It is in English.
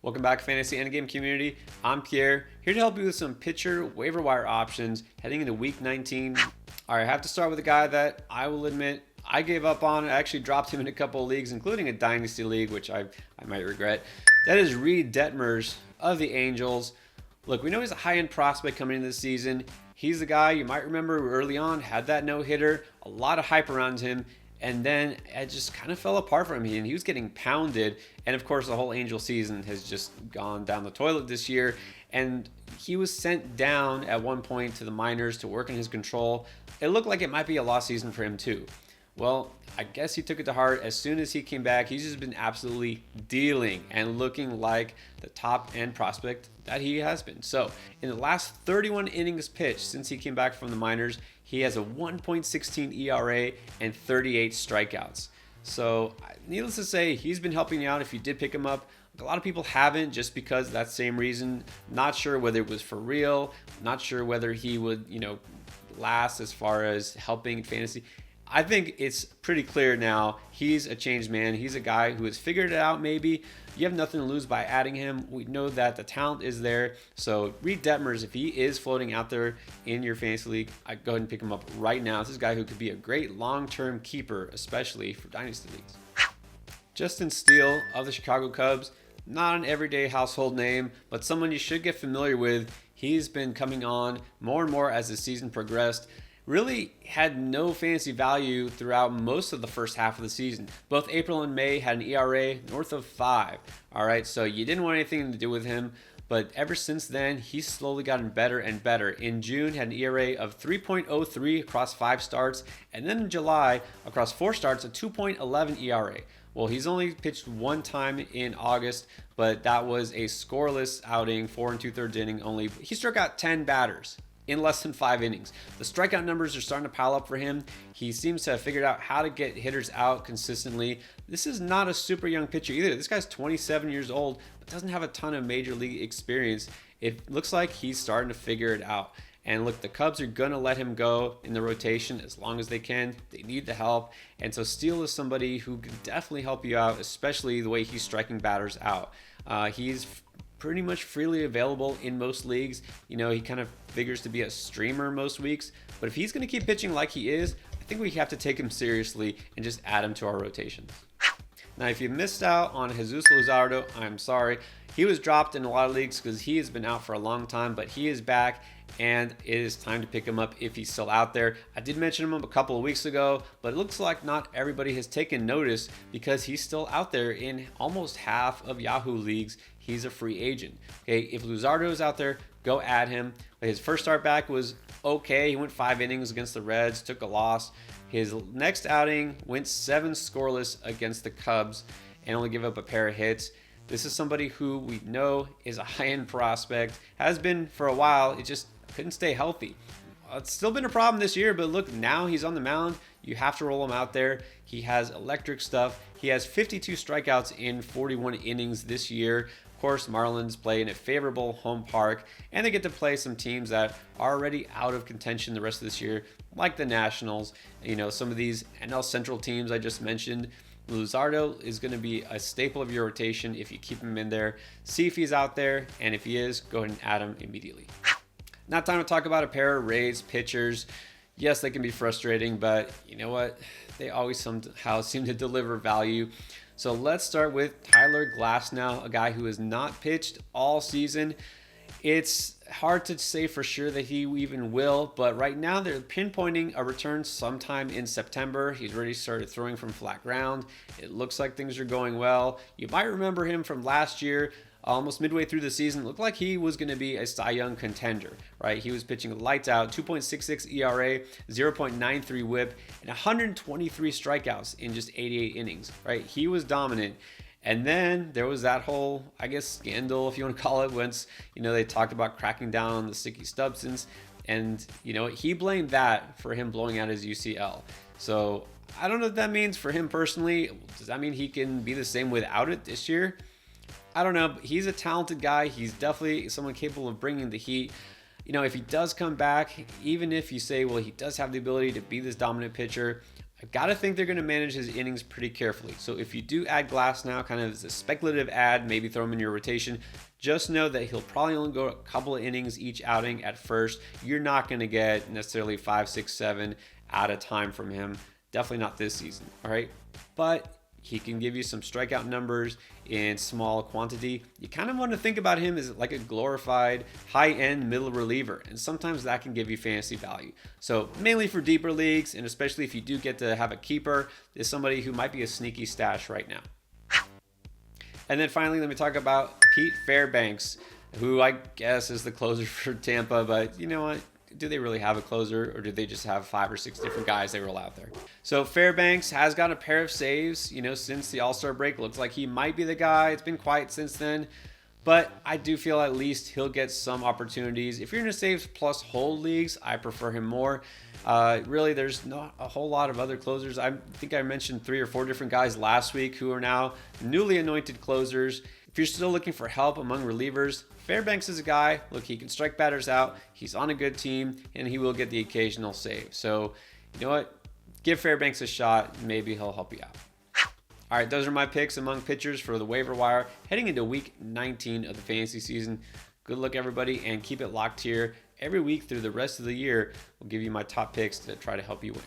Welcome back, Fantasy Endgame community. I'm Pierre, here to help you with some pitcher waiver wire options heading into Week 19. All right, I have to start with a guy that I will admit I gave up on. I actually dropped him in a couple of leagues, including a Dynasty League, which I might regret. That is Reid Detmers of the Angels. Look, we know he's a high-end prospect coming into the season. He's the guy you might remember early on, had that no-hitter, a lot of hype around him, and then it just kind of fell apart for him, and he was getting pounded. And of course, the whole Angel season has just gone down the toilet this year. And he was sent down at one point to the minors to work in his control. It looked like it might be a lost season for him too. Well, I guess he took it to heart. As soon as he came back, he's just been absolutely dealing and looking like the top end prospect that he has been. So in the last 31 innings pitched since he came back from the minors, he has a 1.16 ERA and 38 strikeouts. So needless to say, he's been helping you out if you did pick him up. A lot of people haven't, just because of that same reason. Not sure whether it was for real. Not sure whether he would, last as far as helping fantasy. I think it's pretty clear now he's a changed man. He's a guy who has figured it out maybe. You have nothing to lose by adding him. We know that the talent is there. So Reid Detmers, if he is floating out there in your fantasy league, I'd go ahead and pick him up right now. This is a guy who could be a great long-term keeper, especially for dynasty leagues. Justin Steele of the Chicago Cubs. Not an everyday household name, but someone you should get familiar with. He's been coming on more and more as the season progressed. Really had no fantasy value throughout most of the first half of the season. Both April and May had an ERA north of 5. All right, so you didn't want anything to do with him. But ever since then, he's slowly gotten better and better. In June, had an ERA of 3.03 across 5 starts. And then in July, across 4 starts, a 2.11 ERA. Well, he's only pitched one time in August, but that was a scoreless outing, 4 2/3 inning only. He struck out 10 batters in less than 5 innings. The strikeout numbers are starting to pile up for him. He seems to have figured out how to get hitters out consistently. This is not a super young pitcher either. This guy's 27 years old, but doesn't have a ton of major league experience. It looks like he's starting to figure it out. And look, the Cubs are going to let him go in the rotation as long as they can. They need the help. And so Steele is somebody who can definitely help you out, especially the way he's striking batters out. He's pretty much freely available in most leagues. He kind of figures to be a streamer most weeks. But if he's going to keep pitching like he is, I think we have to take him seriously and just add him to our rotation. Now, if you missed out on Jesus Luzardo, I'm sorry. He was dropped in a lot of leagues because he has been out for a long time, but he is back, and it is time to pick him up if he's still out there. I did mention him a couple of weeks ago, but it looks like not everybody has taken notice because he's still out there in almost half of Yahoo leagues. He's a free agent. Okay, if Luzardo is out there, go add him. His first start back was okay. He went 5 innings against the Reds, took a loss. His next outing went 7 scoreless against the Cubs and only gave up a pair of hits. This is somebody who we know is a high-end prospect, has been for a while. It just couldn't stay healthy. It's still been a problem this year, but look, now he's on the mound. You have to roll him out there. He has electric stuff. He has 52 strikeouts in 41 innings this year. Of course, Marlins play in a favorable home park, and they get to play some teams that are already out of contention the rest of this year, like the Nationals. Some of these NL Central teams I just mentioned. Luzardo is going to be a staple of your rotation if you keep him in there. See if he's out there, and if he is, go ahead and add him immediately. Now, time to talk about a pair of Rays pitchers. Yes, they can be frustrating, but you know what? They always somehow seem to deliver value. So let's start with Tyler Glasnow, a guy who has not pitched all season. It's hard to say for sure that he even will, but right now they're pinpointing a return sometime in September. He's already started throwing from flat ground. It looks like things are going well. You might remember him from last year. Almost midway through the season, it looked like he was going to be a Cy Young contender, right? He was pitching lights out, 2.66 ERA, 0.93 WHIP, and 123 strikeouts in just 88 innings, right? He was dominant. And then there was that whole, scandal, if you want to call it, once, they talked about cracking down on the sticky substance. And, he blamed that for him blowing out his UCL. So I don't know what that means for him personally. Does that mean he can be the same without it this year? I don't know. But he's a talented guy. He's definitely someone capable of bringing the heat. If he does come back, even if you say, well, he does have the ability to be this dominant pitcher, I've got to think they're going to manage his innings pretty carefully. So if you do add Glasnow kind of as a speculative add, maybe throw him in your rotation, just know that he'll probably only go a couple of innings each outing at first. You're not going to get necessarily 5, 6, 7 at a time from him. Definitely not this season, all right? But he can give you some strikeout numbers in small quantity. You kind of want to think about him as like a glorified high-end middle reliever, and sometimes that can give you fantasy value. So mainly for deeper leagues, and especially if you do get to have a keeper, is somebody who might be a sneaky stash right now. And then finally, let me talk about Pete Fairbanks, who I guess is the closer for Tampa, but you know what? Do they really have a closer, or do they just have 5 or 6 different guys they roll out there? So Fairbanks has got a pair of saves, since the All-Star break. Looks like he might be the guy. It's been quiet since then, but I do feel at least he'll get some opportunities. If you're in a saves plus hold leagues, I prefer him more. Really, there's not a whole lot of other closers. I think I mentioned 3 or 4 different guys last week who are now newly anointed closers. If you're still looking for help among relievers, Fairbanks is a guy. Look, he can strike batters out. He's on a good team, and he will get the occasional save. So, you know what? Give Fairbanks a shot. Maybe he'll help you out. All right, those are my picks among pitchers for the waiver wire heading into week 19 of the fantasy season. Good luck, everybody, and keep it locked here. Every week through the rest of the year, we'll give you my top picks to try to help you win.